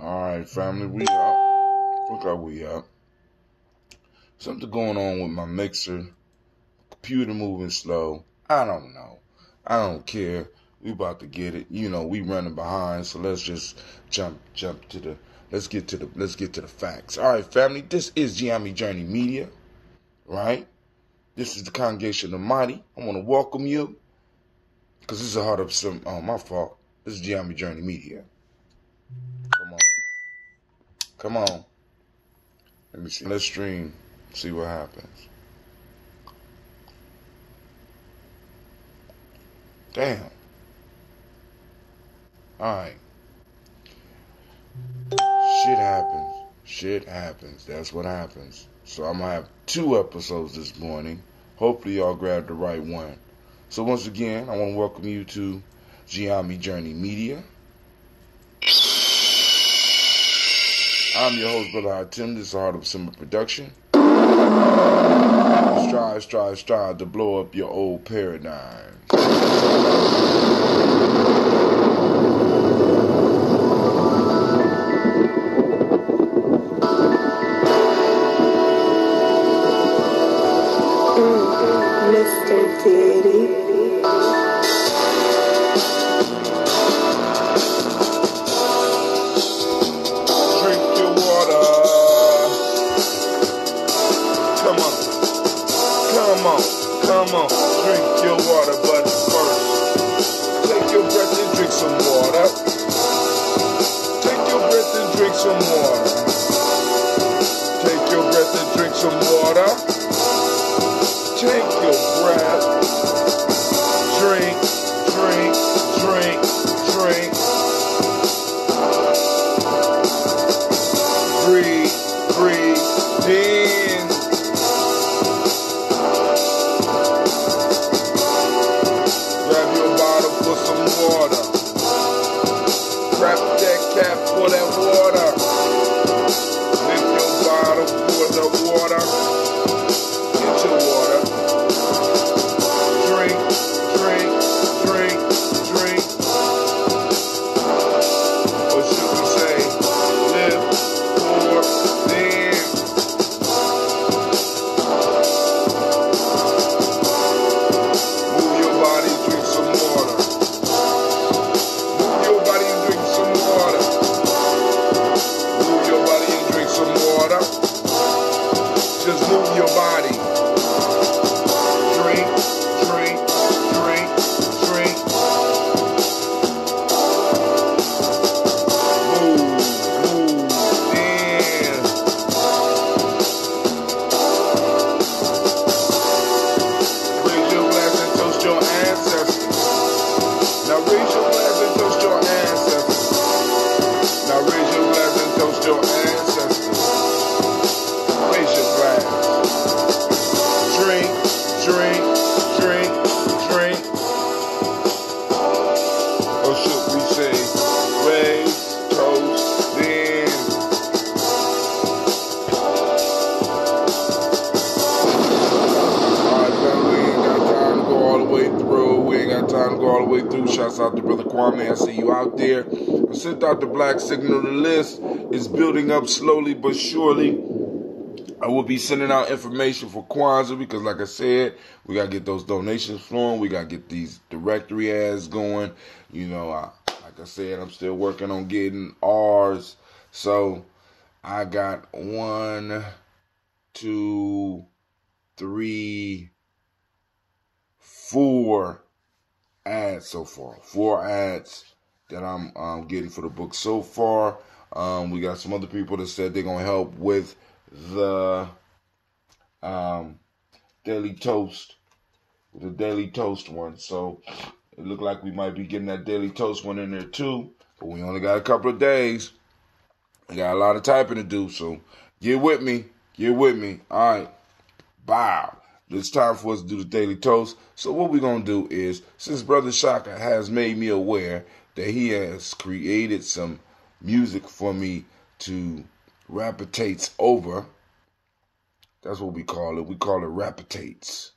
Alright, family, we up. Look how we up. Something going on with my mixer. Computer moving slow. I don't know. I don't care. We about to get it. You know, we running behind, so let's just jump to the let's get to the facts. Alright, family, this is Ujamaa Journey Media, right? This is the Congregation of the Mighty. I want to welcome you. Because this is a heart of some my fault. This is Ujamaa Journey Media. Come on. Let me see. Let's stream. See what happens. Damn. Alright. Shit happens. That's what happens. So I'm going to have 2 episodes this morning. Hopefully y'all grabbed the right one. So once again, I want to welcome you to Ujamaa Journey Media. I'm your host, Brother Hatim. This is the Heart of Simba Production. Strive to blow up your old paradigm. Mr. Diddy. Come on, drink your water, but first, take your breath and drink some water. Take your breath and drink some water. Take your breath and drink some water. Take your breath. Drink. Breathe in. Water. Grab that cap for that water. Lift your bottle for the water. Get your water. Drink. Or should we say, live for them. Move your body, drink some water. Just move your body. Drink. Move in. Raise your glass and toast your ancestors. Now raise your glass and toast your ancestors. Now raise your glass and toast your ancestors. Raise your glass. Drink. Or should we say, raise, toast, then. Alright, family, we ain't got time to go all the way through. Shouts out to Brother Kwame. I see you out there. I sent out the black signal. The list is building up slowly but surely. I will be sending out information for Kwanzaa because, like I said, we got to get those donations flowing. We got to get these directory ads going. You know, like I said, I'm still working on getting ours. So I got 1, 2, 3, 4 ads so far. 4 ads that I'm getting for the book so far. We got some other people that said they're going to help with the Daily Toast, the Daily Toast one. So it looked like we might be getting that Daily Toast one in there too. But we only got a couple of days. We got a lot of typing to do. So get with me. All right. Bow. It's time for us to do the Daily Toast. So what we're going to do is, since Brother Shaka has made me aware that he has created some music for me to rapitates over. That's what we call it. We call it rapitates.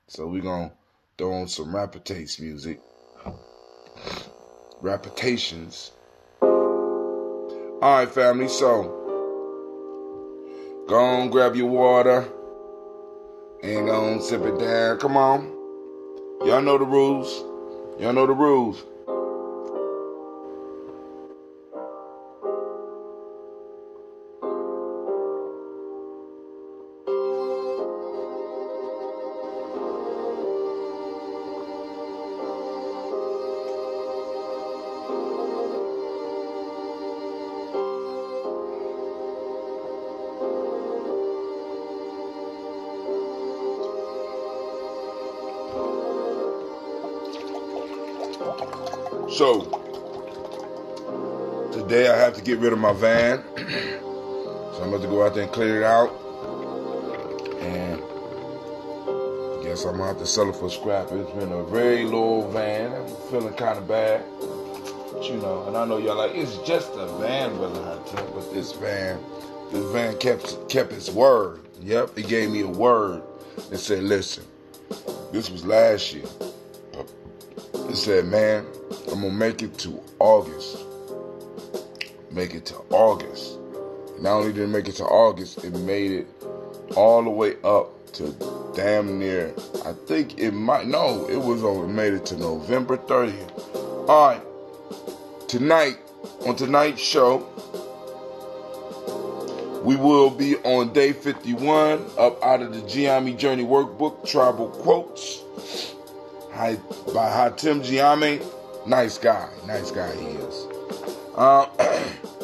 So we're going to throw on some rapitates music. Rapitations. Alright, family, so go on, grab your water and go on, sip it down. Come on. Y'all know the rules. Y'all know the rules. So, today I have to get rid of my van. So I'm about to go out there and clear it out. And I guess I'm going to have to sell it for scrap. It's been a very low van. I'm feeling kind of bad. But you know, and I know y'all like, it's just a van, Brother Hunter. But this van kept its word. Yep, it gave me a word. It said, listen, this was last year. It said, man, I'm going to make it to August. Make it to August. Not only did it make it to August, it made it all the way up to damn near, I think it made it to November 30th. All right, tonight, on tonight's show, we will be on day 51, up out of the Ujamaa Journey Workbook, Tribal Quotes, by Hatem Ujamaa. Nice guy he is.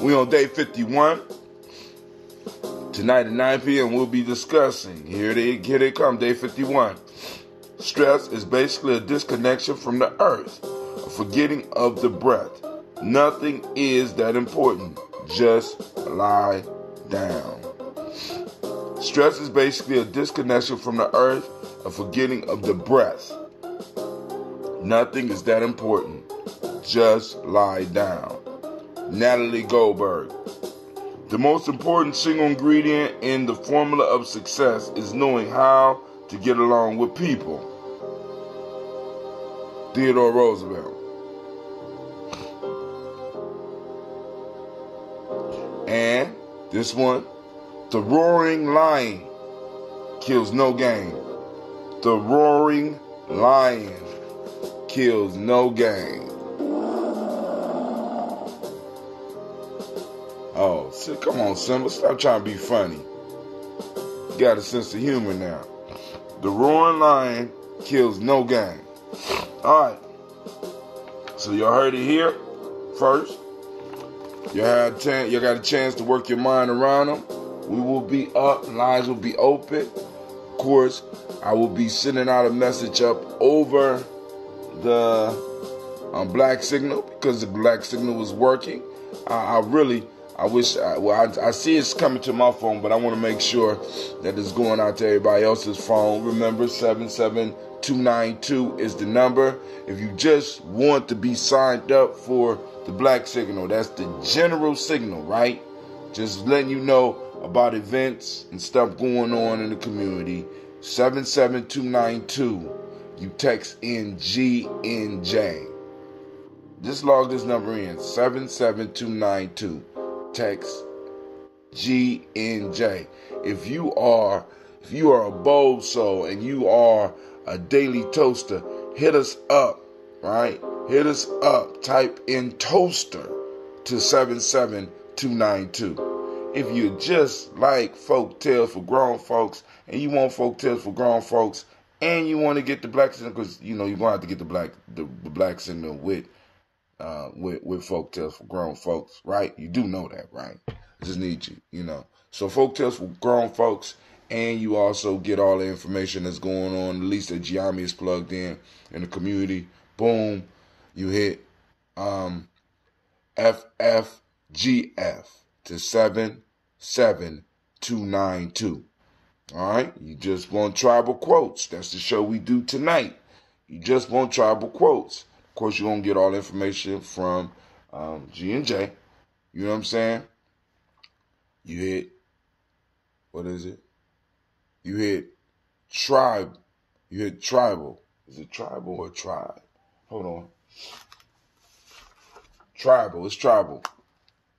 We on day 51. Tonight at 9 p.m. we'll be discussing, here they come, day 51. Stress is basically a disconnection from the earth, a forgetting of the breath. Nothing is that important. Just lie down. Stress is basically a disconnection from the earth, a forgetting of the breath. Nothing is that important. Just lie down. Natalie Goldberg. The most important single ingredient in the formula of success is knowing how to get along with people. Theodore Roosevelt. And this one, the roaring lion kills no game. The roaring lion kills no game. Oh, so come on, Simba. Stop trying to be funny. You got a sense of humor now. The roaring lion kills no game. Alright. So y'all heard it here first. Y'all got a chance to work your mind around them. We will be up. Lines will be open. Of course, I will be sending out a message up over the Black Signal because the Black Signal was working. I see it's coming to my phone, but I want to make sure that it's going out to everybody else's phone. Remember, 77292 is the number. If you just want to be signed up for the Black Signal, that's the general signal, right? Just letting you know about events and stuff going on in the community. 77292. You text in GNJ. Just log this number in, 77292. Text GNJ. If you are a bold soul and you are a daily toaster, hit us up, right? Hit us up. Type in toaster to 77292. If you just like folk tales for grown folks and you want folk tales for grown folks and you want to get the Black Signal, because you know you're gonna have to get the Black Signal with folk tales for grown folks, right? You do know that, right? I just need you, you know. So folk tales for grown folks, and you also get all the information that's going on, at least that Ujamaa is plugged in the community. Boom, you hit FFGF to 77292. All right, you just want tribal quotes. That's the show we do tonight. You just want tribal quotes. Of course, you're going to get all the information from G&J. You know what I'm saying? You hit, what is it? You hit tribe. You hit tribal. Is it tribal or tribe? Hold on. Tribal. It's tribal.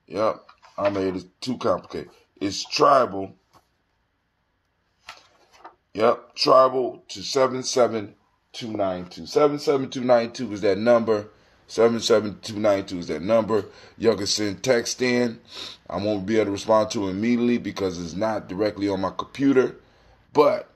Yep. I made it too complicated. It's tribal. Yep, tribal to 77292. 77292 is that number. 77292 is that number. Y'all can send text in. I won't be able to respond to it immediately because it's not directly on my computer. But,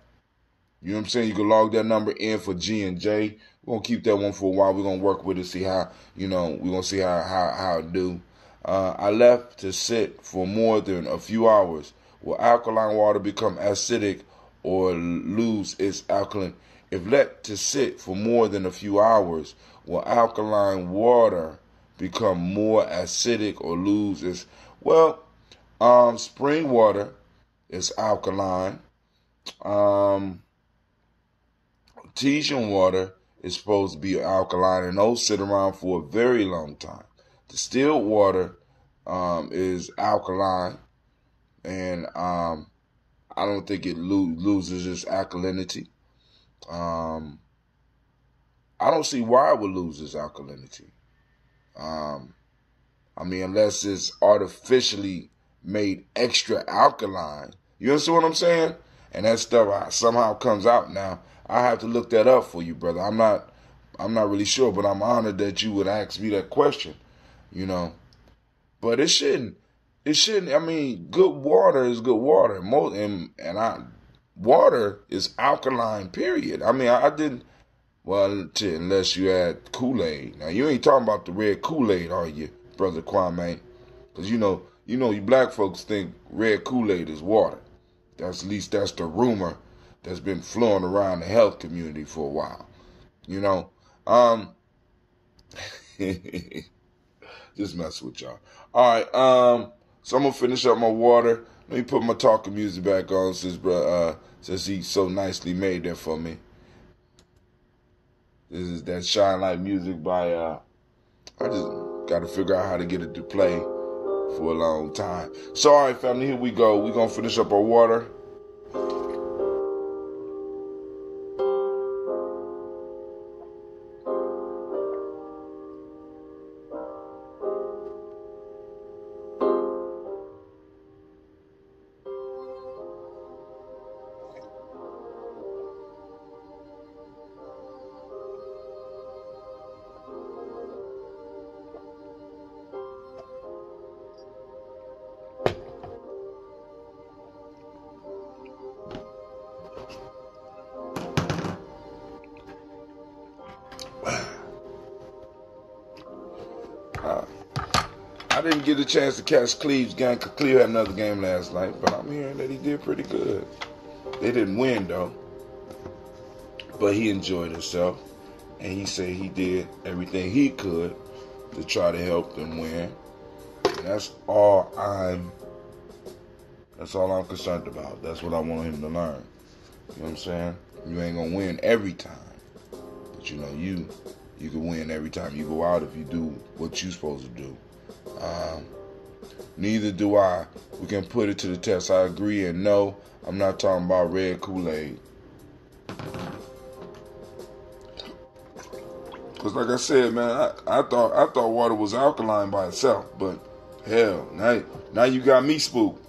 you know what I'm saying? You can log that number in for G and J. We're going to keep that one for a while. We're going to work with it, see how, we're going to see how it do. I left to sit for more than a few hours. Will alkaline water become acidic or lose its alkaline? If let to sit for more than a few hours, will alkaline water become more acidic or lose its? Well, spring water is alkaline. Artesian water is supposed to be alkaline, and those sit around for a very long time. Distilled water is alkaline, and I don't think it loses its alkalinity. I don't see why it would lose its alkalinity. I mean, unless it's artificially made extra alkaline. You understand what I'm saying? And that stuff somehow comes out now. I have to look that up for you, brother. I'm not really sure, but I'm honored that you would ask me that question. You know, but it shouldn't. I mean, good water is good water. Water is alkaline. Period. I mean, I didn't. Well, unless you add Kool-Aid. Now, you ain't talking about the red Kool-Aid, are you, Brother Kwame? Because you black folks think red Kool-Aid is water. At least that's the rumor that's been flowing around the health community for a while. You know, just mess with y'all. All right, so I'm gonna finish up my water. Let me put my talking music back on since he so nicely made that for me. This is that Shine Light music by I just got to figure out how to get it to play for a long time. So, all right, family, here we go. We're going to finish up our water. I didn't get a chance to catch Cleve's game because Cleve had another game last night, but I'm hearing that he did pretty good. They didn't win, though, but he enjoyed himself, and he said he did everything he could to try to help them win. And that's all I'm concerned about. That's what I want him to learn. You know what I'm saying? You ain't going to win every time, but you can win every time you go out if you do what you're supposed to do. Neither do I. We can put it to the test. I agree, and no, I'm not talking about red Kool-Aid. Because like I said, man, I thought water was alkaline by itself, but hell, now you got me spooked.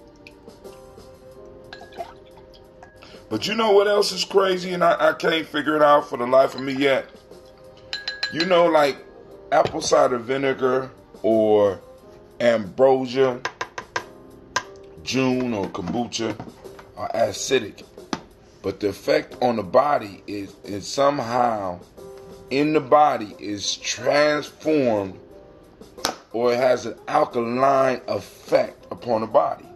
But you know what else is crazy, and I can't figure it out for the life of me yet? You know, like apple cider vinegar or ambrosia, June or kombucha are acidic, but the effect on the body is somehow in the body is transformed, or it has an alkaline effect upon the body.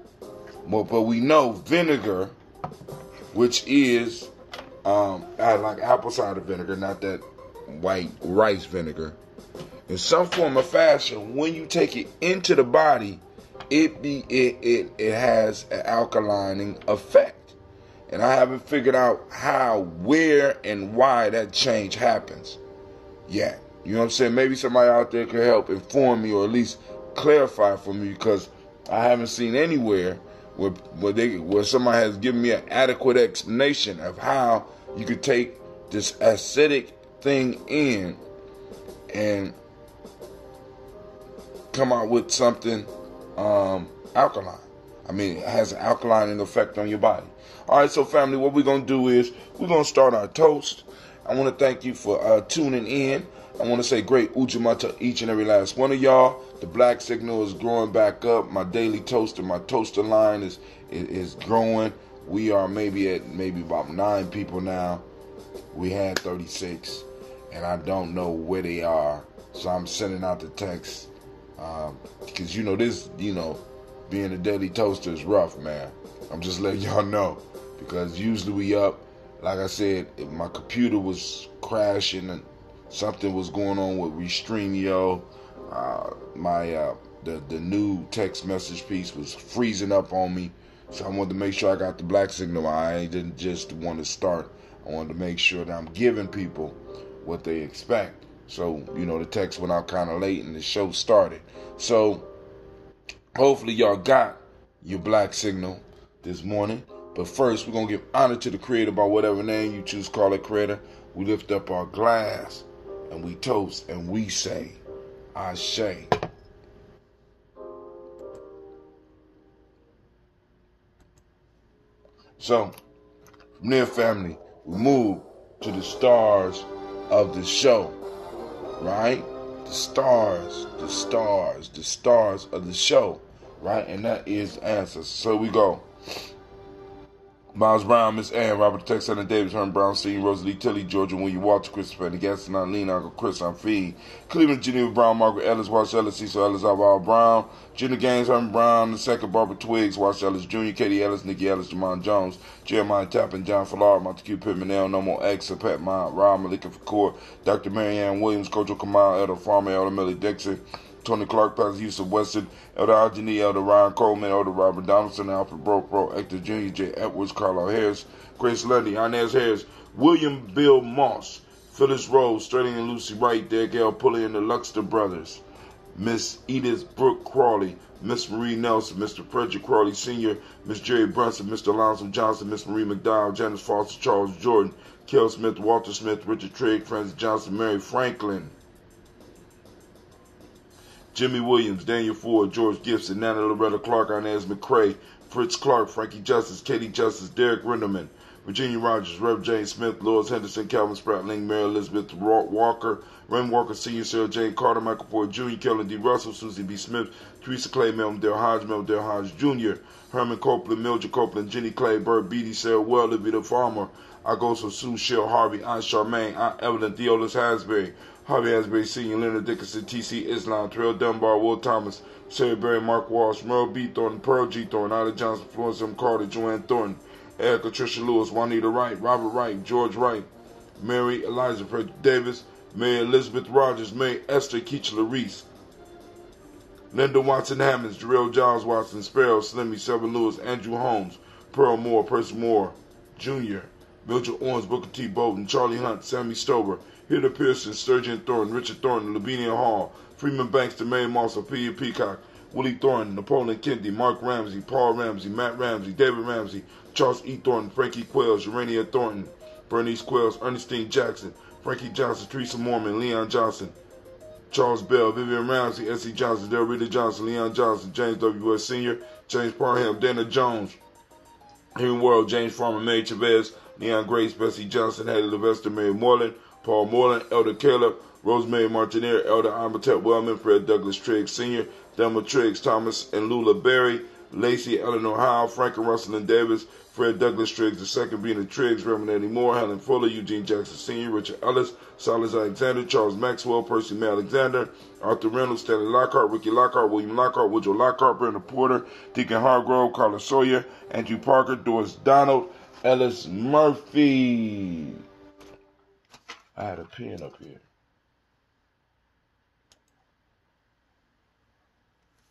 But we know vinegar, which is like apple cider vinegar, not that white rice vinegar. In some form or fashion, when you take it into the body, it has an alkalining effect. And I haven't figured out how, where, and why that change happens yet. You know what I'm saying? Maybe somebody out there could help inform me or at least clarify for me, because I haven't seen anywhere where somebody has given me an adequate explanation of how you could take this acidic thing in and come out with something alkaline. I mean, it has an alkaline effect on your body. All right, so family, what we're going to do is we're going to start our toast. I want to thank you for tuning in. I want to say great Ujamaa to each and every last one of y'all. The black signal is growing back up. My daily toaster, my toaster line is growing. We are maybe about 9 people now. We had 36, and I don't know where they are. So I'm sending out the text because being a daily toaster is rough, man. I'm just letting y'all know because usually we up. Like I said, my computer was crashing and something was going on with Restreamio. The new text message piece was freezing up on me, so I wanted to make sure I got the black signal. I didn't just want to start. I wanted to make sure that I'm giving people what they expect. So the text went out kind of late and the show started. So hopefully y'all got your black signal this morning. But first, we're going to give honor to the Creator by whatever name you choose to call it, Creator. We lift up our glass and we toast and we say, Ashe. So, from there, family, we move to the stars of the show, right? The stars of the show, right? And that is Ancestor. So we go. Miles Brown, Miss Ann, Robert Texan and Davis, Herman Brown, Senior, Rosalie Tilly, Georgia, William Walter, Christopher, and Gaston, Lean, Uncle Chris, on Feed, Cleveland, Geneva Brown, Margaret Ellis, Wash Ellis, Cecil Ellis, Alvar Brown, Junior Gaines, Herman Brown, the second, Barbara Twiggs, Wash Ellis Jr., Katie Ellis, Nikki Ellis, Jamon Jones, Jeremiah Tappan, John Fallard, Montague Pittman, L, No More X, Pat Mount, Rob Malika Fakour, Dr. Marianne Williams, Kojo Kamal, Elder Farmer, Elder Millie Dixon, Tony Clark, Pastor Houston Weston, Elder Algeny, Elder Ryan Coleman, Elder Robert Donaldson, Alfred Bro, Hector Jr., J. Edwards, Carlo Harris, Grace Lundy, Inez Harris, William Bill Moss, Phyllis Rose, Sterling and Lucy Wright, Derek L. Pulley and the Luxter Brothers, Miss Edith Brooke Crawley, Miss Marie Nelson, Mr. Frederick Crawley Sr., Miss Jerry Brunson, Mr. Alonzo Johnson, Miss Marie McDowell, Janice Foster, Charles Jordan, Kel Smith, Walter Smith, Richard Trigg, Francis Johnson, Mary Franklin, Jimmy Williams, Daniel Ford, George Gibson, Nana Loretta Clark, Inez McCrae, Fritz Clark, Frankie Justice, Katie Justice, Derek Rinderman, Virginia Rogers, Rev. Jane Smith, Lois Henderson, Calvin Spratling, Mary Elizabeth Walker, Ren Walker Sr., Sarah Jane Carter, Michael Ford Jr., Kellen D. Russell, Susie B. Smith, Teresa Clay, Melvin Dale Hodge Jr., Herman Copeland, Mildred Copeland, Jenny Clay, Bert Beatty, Sarah Well, Olivia Farmer, Agoso Sue, Shell Harvey, Aunt Charmaine, Aunt Evelyn, Theolis Hasbury, Harvey Asbury Sr., Leonard Dickinson, T.C. Islam, Terrell Dunbar, Will Thomas, Sarah Berry, Mark Walsh, Merle B. Thornton, Pearl G. Thornton, Ida Johnson, Florence M. Carter, Joanne Thornton, Erica Tricia Lewis, Juanita Wright, Robert Wright, George Wright, Mary Eliza Frederick Davis, Mary Elizabeth Rogers, Mary Esther Keachler Reese, Linda Watson Hammonds, Jarrell Giles Watson, Sparrow, Slimmy, Selvin Lewis, Andrew Holmes, Pearl Moore, Percy Moore, Jr., Mildred Owens, Booker T. Bolden, Charlie Hunt, Sammy Stover, Hilda Pearson, Sturgeon Thornton, Richard Thornton, Lavinia Hall, Freeman Bankston, Mary Moss, Ophelia Peacock, Willie Thornton, Napoleon Kennedy, Mark Ramsey, Paul Ramsey, Matt Ramsey, David Ramsey, Charles E. Thornton, Frankie Quells, Urania Thornton, Bernice Quells, Ernestine Jackson, Frankie Johnson, Teresa Mormon, Leon Johnson, Charles Bell, Vivian Ramsey, S.E. Johnson, Del Rita Johnson, Leon Johnson, James W. S. Sr., James Parham, Dana Jones, Henry World, James Farmer, Mary Chavez, Leon Grace, Bessie Johnson, Hattie Levester, Mary Moreland, Paul Moreland, Elder Caleb, Rosemary Martineer, Elder Amatette Wellman, Fred Douglas Triggs Sr., Thelma Triggs, Thomas and Lula Berry, Lacey Eleanor Howe, Frank and Russell and Davis, Fred Douglas Triggs II, Bina Triggs, Reverend Eddie Moore, Helen Fuller, Eugene Jackson Sr., Richard Ellis, Silas Alexander, Charles Maxwell, Percy May Alexander, Arthur Reynolds, Stanley Lockhart, Ricky Lockhart, William Lockhart, Woodrow Lockhart, Brenda Porter, Deacon Hargrove, Carla Sawyer, Andrew Parker, Doris Donald, Ellis Murphy. I had a pen up here.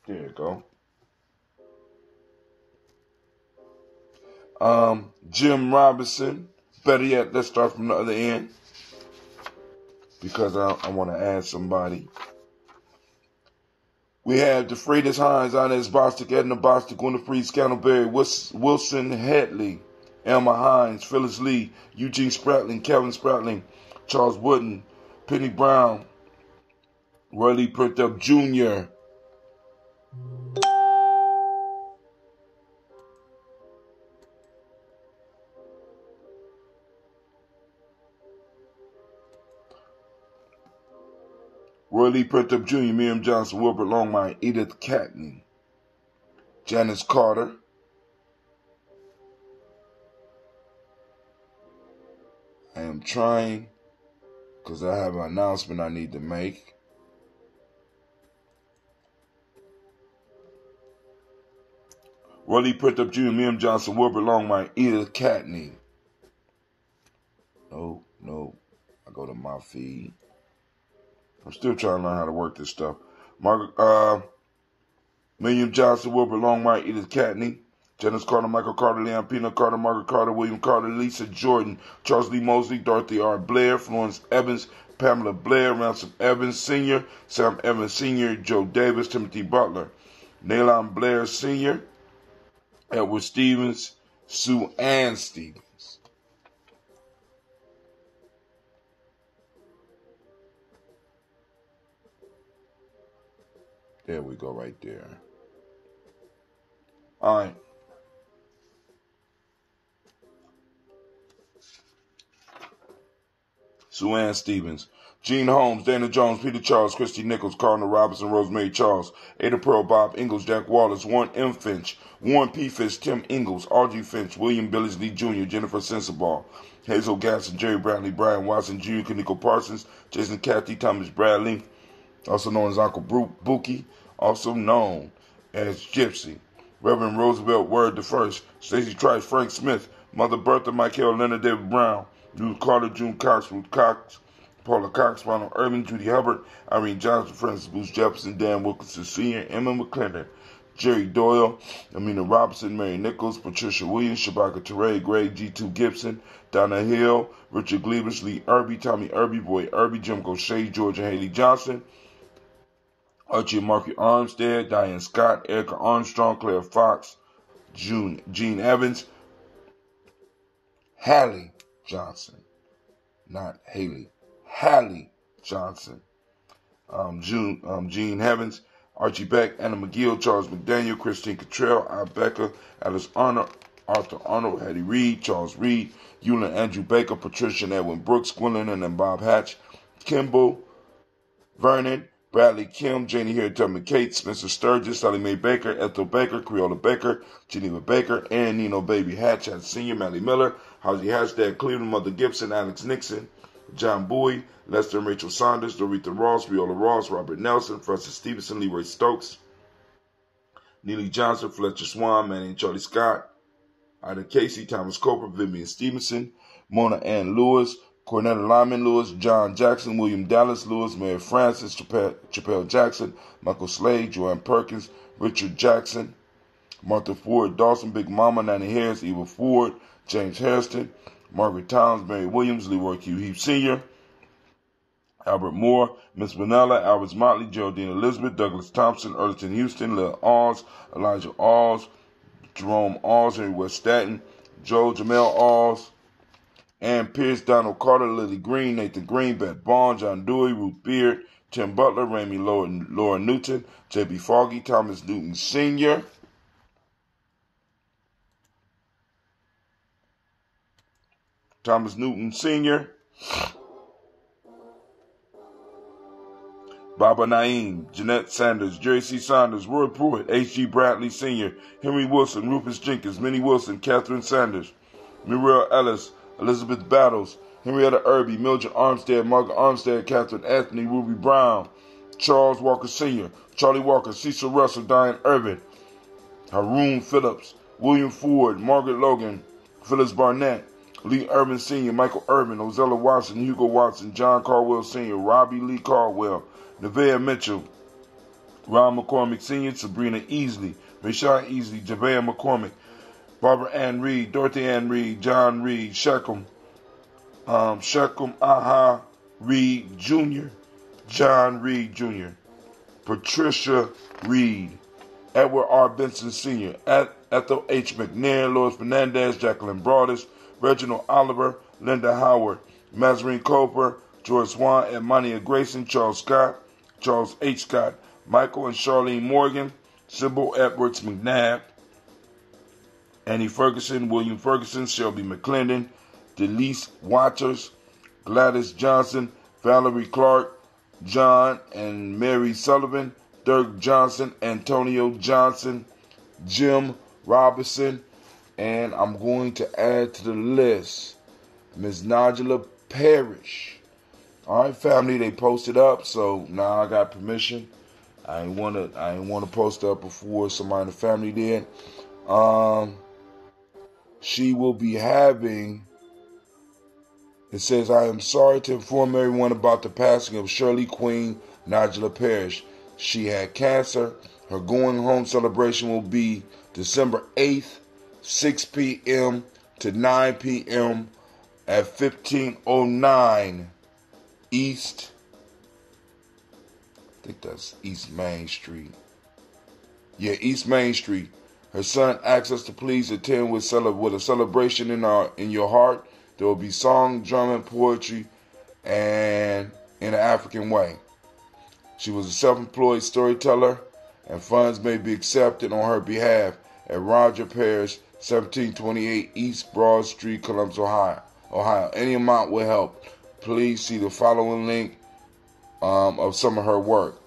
There you go. Jim Robinson. Better yet, let's start from the other end because I want to add somebody. We have DeFreitas Hines, Inez Bostic, Edna Bostic, Winifred Scantleberry, Wilson Headley, Elma Hines, Phyllis Lee, Eugene Spratling, Kevin Spratling, Charles Wooden, Penny Brown, Roy Lee Pertup Jr., Roy Lee Printup Jr., Miriam Johnson, Wilbert Longmire, Edith Catney, Janice Carter, I am trying because I have an announcement I need to make. Roy Lee Printup Jr., Miriam Johnson, Wilbert Longmire, Edith Catney. No, I go to my feed. I'm still trying to learn how to work this stuff. Miriam Johnson, Wilbur Longmire, Edith Catney, Janice Carter, Michael Carter, Leon Pena Carter, Margaret Carter, William Carter, Lisa Jordan, Charles Lee Mosley, Dorothy R. Blair, Florence Evans, Pamela Blair, Ransom Evans Sr., Sam Evans Sr., Joe Davis, Timothy Butler, Nalon Blair Sr., Edward Stevens, Sue Ann Stevens. There we go, right there. All right. Sue Ann Stevens, Gene Holmes, Dana Jones, Peter Charles, Christy Nichols, Cardinal Robinson, Rosemary Charles, Ada Pearl, Bob Ingalls, Jack Wallace, Warren M. Finch, Warren P. Finch, Tim Ingalls, Audrey Finch, William Billingsley Jr., Jennifer Sensabaugh, Hazel Gasson, Jerry Bradley, Brian Watson Jr., Kaniko Parsons, Jason Cathy, Thomas Bradley, also known as Uncle Bookie, also known as Gypsy, Reverend Roosevelt Word I, Stacey Trice, Frank Smith, Mother Bertha, Michael Leonard David Brown, Ruth Carter, June Cox, Ruth Cox, Paula Cox, Ronald Irvin, Judy Hubbard, Irene Johnson, Francis Booth Jefferson, Dan Wilkinson Sr., Emma McClendon, Jerry Doyle, Amina Robinson, Mary Nichols, Patricia Williams, Shabaka Teray, Greg G2 Gibson, Donna Hill, Richard Gleavis, Lee Irby, Tommy Irby, Boy Irby, Jim Gaucher, Georgia Haley Johnson, Archie and Marky Armstead, Diane Scott, Erica Armstrong, Claire Fox, Gene Evans, Hallie Johnson, not Haley, Hallie Johnson, Gene Evans, Archie Beck, Anna McGill, Charles McDaniel, Christine Cottrell, Al Becker, Alice Arnold, Arthur Arnold, Hattie Reed, Charles Reed, Eulin Andrew Baker, Patricia and Edwin Brooks, Gwendolyn and Bob Hatch, Kimball, Vernon, Bradley Kim, Janie Harriet Tubman Kate, Spencer Sturgis, Sally Mae Baker, Ethel Baker, Creola Baker, Geneva Baker, Aaron Nino Baby Hatch, Senior, Mally Miller, Howsey Hashtag, Cleveland, Mother Gibson, Alex Nixon, John Bowie, Lester and Rachel Saunders, Doretha Ross, Viola Ross, Robert Nelson, Francis Stevenson, Leroy Stokes, Neely Johnson, Fletcher Swan, Manny and Charlie Scott, Ida Casey, Thomas Coper, Vivian Stevenson, Mona Ann Lewis, Cornetta Lyman Lewis, John Jackson, William Dallas Lewis, Mary Francis, Chappelle Jackson, Michael Slade, Joanne Perkins, Richard Jackson, Martha Ford, Dawson, Big Mama, Nanny Harris, Eva Ford, James Hairston, Margaret Towns, Mary Williams, Leroy Q. Heath Sr., Albert Moore, Miss Vanilla, Albert Motley, Geraldine Elizabeth, Douglas Thompson, Erliston Houston, Lil Alls, Elijah Alls, Jerome Alls, Henry West Staten, Joe Jamel Alls, Ann Pierce, Donald Carter, Lily Green, Nathan Green, Beth Bond, John Dewey, Ruth Beard, Tim Butler, Ramey Laura Newton, J.B. Foggy, Thomas Newton Sr., Baba Naeem, Jeanette Sanders, Jerry C. Saunders, Roy Pruitt, H.G. Bradley Sr., Henry Wilson, Rufus Jenkins, Minnie Wilson, Catherine Sanders, Muriel Ellis, Elizabeth Battles, Henrietta Irby, Mildred Armstead, Margaret Armstead, Catherine Anthony, Ruby Brown, Charles Walker Sr., Charlie Walker, Cecil Russell, Diane Irvin, Haroon Phillips, William Ford, Margaret Logan, Phyllis Barnett, Lee Irvin Sr., Michael Irvin, Ozella Watson, Hugo Watson, John Caldwell Sr., Robbie Lee Caldwell, Nevaeh Mitchell, Ron McCormick Sr., Sabrina Easley, Rashawn Easley, Javea McCormick, Barbara Ann Reed, Dorothy Ann Reed, John Reed, Sheckham Aha Reed Jr., John Reed Jr., Patricia Reed, Edward R. Benson Sr., Ethel H. McNair, Lois Fernandez, Jacqueline Broadus, Reginald Oliver, Linda Howard, Mazarine Coper, George Swan, Edmonia Grayson, Charles Scott, Charles H. Scott, Michael and Charlene Morgan, Sybil Edwards McNabb, Annie Ferguson, William Ferguson, Shelby McClendon, Delise Waters, Gladys Johnson, Valerie Clark, John and Mary Sullivan, Dirk Johnson, Antonio Johnson, Jim Robinson, and I'm going to add to the list Miss Nigella Parrish. All right, family, they posted up, so now I got permission. I ain't wanna post up before somebody in the family did. She will be having. It says, I am sorry to inform everyone about the passing of Shirley Queen Nigella Parrish. She had cancer. Her going home celebration will be December 8th, 6 p.m. to 9 p.m. at 1509 East. I think that's East Main Street. Yeah, East Main Street. Her son asks us to please attend with a celebration in your heart. There will be song, drum, and poetry, and in an African way. She was a self-employed storyteller, and funds may be accepted on her behalf at Roger Parrish, 1728 East Broad Street, Columbus, Ohio. Any amount will help. Please see the following link of some of her work.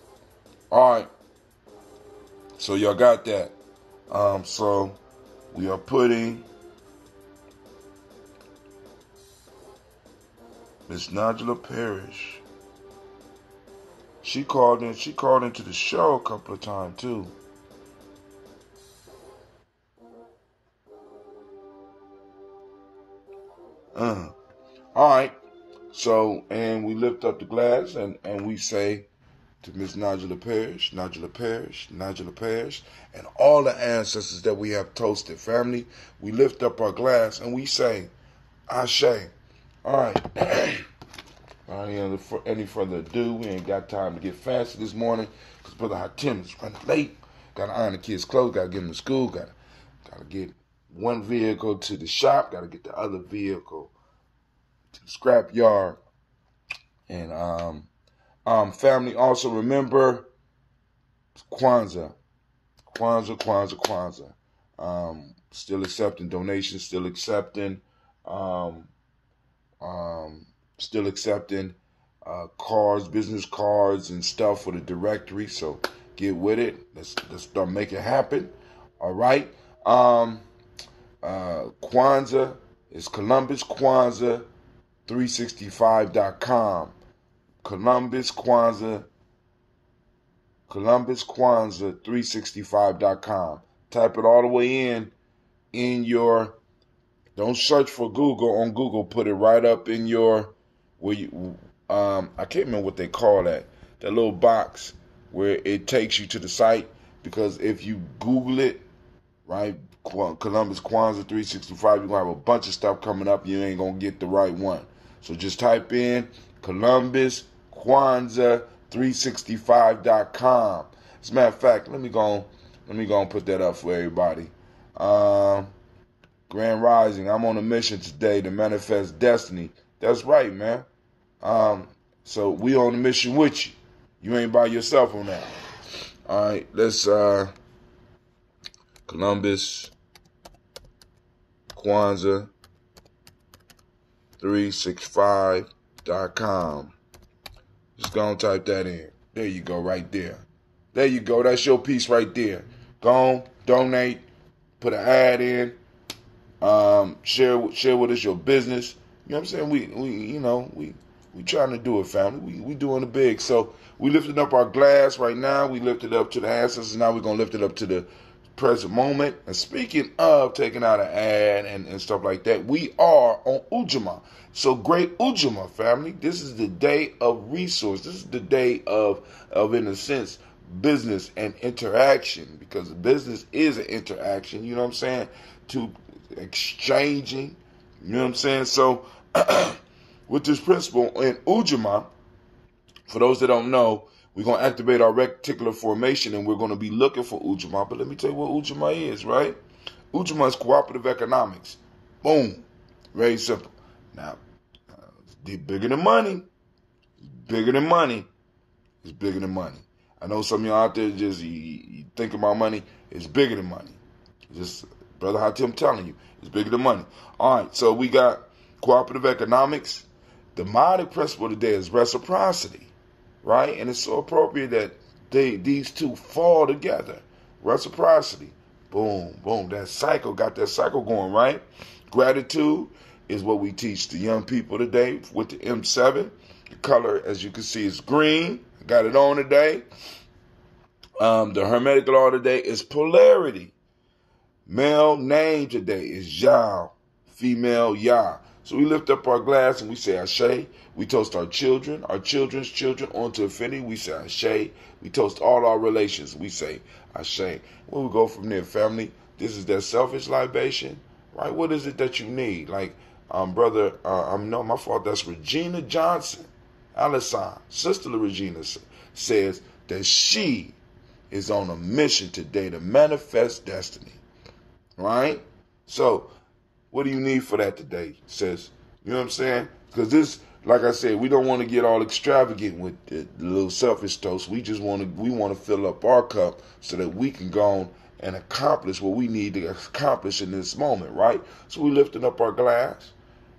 All right. So y'all got that. So we are putting Miss Nigella Parrish. She called into the show a couple of times too. All right. So, and we lift up the glass and we say to Miss Nigella Parrish, Nigella Parrish, Nigella Parrish, and all the ancestors that we have toasted. Family, we lift up our glass and we say, Ashe. All right. Any further ado, we ain't got time to get faster this morning because Brother Hatim is running late. Got to iron the kids' clothes, got to get them to school, got to get one vehicle to the shop, got to get the other vehicle to the scrap yard. And family, also remember Kwanzaa. Still accepting donations, still accepting cards, business cards and stuff for the directory. So get with it. Let's start making it happen. All right. Kwanzaa is Columbus Kwanzaa 365.com. Columbus Kwanzaa 365.com. Type it all the way in your. Don't search for Google on Google. Put it right up in your I can't remember what they call that little box where it takes you to the site, because if you Google it, right, Columbus Kwanzaa 365, you're gonna have a bunch of stuff coming up. You ain't gonna get the right one. So just type in Columbus Kwanzaa 365.com. As a matter of fact, let me go and put that up for everybody. Grand Rising, I'm on a mission today to manifest destiny. That's right, man. So we on a mission with you. You ain't by yourself on that. All right, let's Columbus Kwanzaa 365.com. Just go and type that in. There you go, right there. There you go. That's your piece right there. Go on, donate, put an ad in, share with us your business. You know what I'm saying? We trying to do it, family. We doing it big. So we lifted up our glass right now. We lifted up to the ancestors. Now we're gonna lift it up to the present moment. And speaking of taking out an ad and stuff like that, we are on Ujamaa. So great Ujamaa, family. This is the day of resource. This is the day of in a sense, business and interaction, because business is an interaction, you know what I'm saying, to exchanging, you know what I'm saying. So with this principle in Ujamaa, for those that don't know, we're going to activate our reticular formation and we're going to be looking for Ujamaa. But let me tell you what Ujamaa is, right? Ujamaa is cooperative economics. Boom. Very simple. Now, it's bigger than money. Bigger than money. It's bigger than money. I know some of y'all out there just you think about money. It's bigger than money. Just Brother Hatim telling you, it's bigger than money. All right, so we got cooperative economics. The modern principle today is reciprocity. right? And it's so appropriate that these two fall together. Reciprocity. Boom, boom. That cycle, got that cycle going, right? Gratitude is what we teach the young people today with the M7. The color, as you can see, is green. Got it on today. The Hermetic law today is polarity. Male name today is Yah, female Yah. So we lift up our glass and we say Ashe. We toast our children, our children's children onto infinity. We say Ashe. We toast all our relations. We say Ashe. Where we go from there, family? This is that selfish libation, right? What is it that you need? Like, brother, no, my fault. That's Regina Johnson, Alison, Sister Regina says that she is on a mission today to manifest destiny. Right? So, what do you need for that today, sis? You know what I'm saying? Because this, like I said, we don't want to get all extravagant with the little selfish toast. We want to fill up our cup so that we can go on and accomplish what we need to accomplish in this moment, right? So we lifting up our glass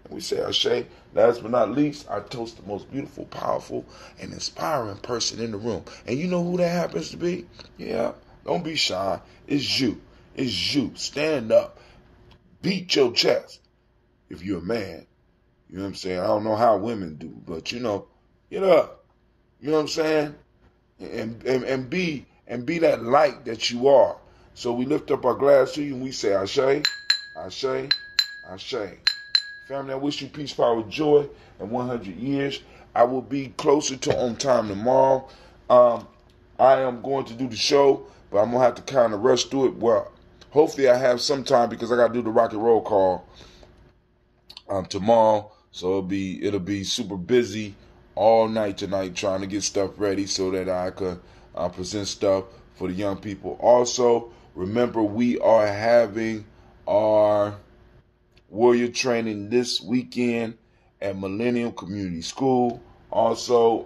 and we say, Ashe. Last but not least, I toast the most beautiful, powerful, and inspiring person in the room. And you know who that happens to be? Yeah, don't be shy. It's you. It's you. Stand up. Beat your chest. If you're a man. You know what I'm saying? I don't know how women do, but get up. You know what I'm saying? And be that light that you are. So we lift up our glass to you and we say Ashe, Ashe, Ashe. Family, I wish you peace, power, joy, and 100 years. I will be closer to on time tomorrow. I am going to do the show, but I'm going to have to kind of rush through it. Well, hopefully I have some time because I got to do the rock and roll call tomorrow. So it'll be super busy all night tonight trying to get stuff ready so that I could present stuff for the young people. Also, remember we are having our warrior training this weekend at Millennium Community School. Also,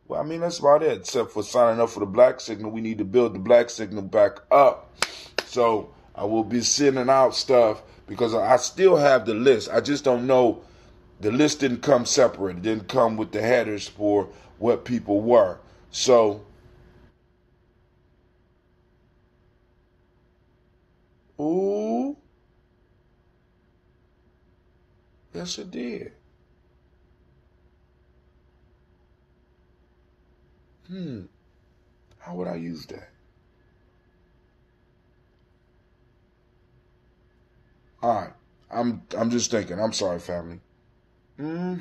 that's about it. Except for signing up for the Black Signal, we need to build the Black Signal back up. So I will be sending out stuff because I still have the list. I just don't know. The list didn't come separate. It didn't come with the headers for what people were. So, ooh, yes it did. How would I use that? All right. I'm just thinking. I'm sorry, family. All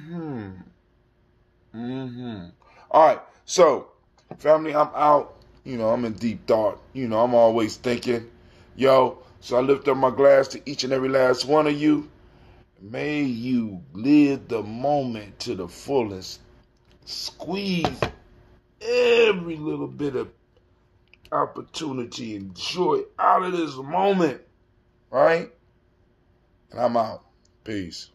right. So, family, I'm out. I'm in deep thought. I'm always thinking. So I lift up my glass to each and every last one of you. May you live the moment to the fullest. Squeeze every little bit of opportunity and joy out of this moment. Right? And I'm out. Peace.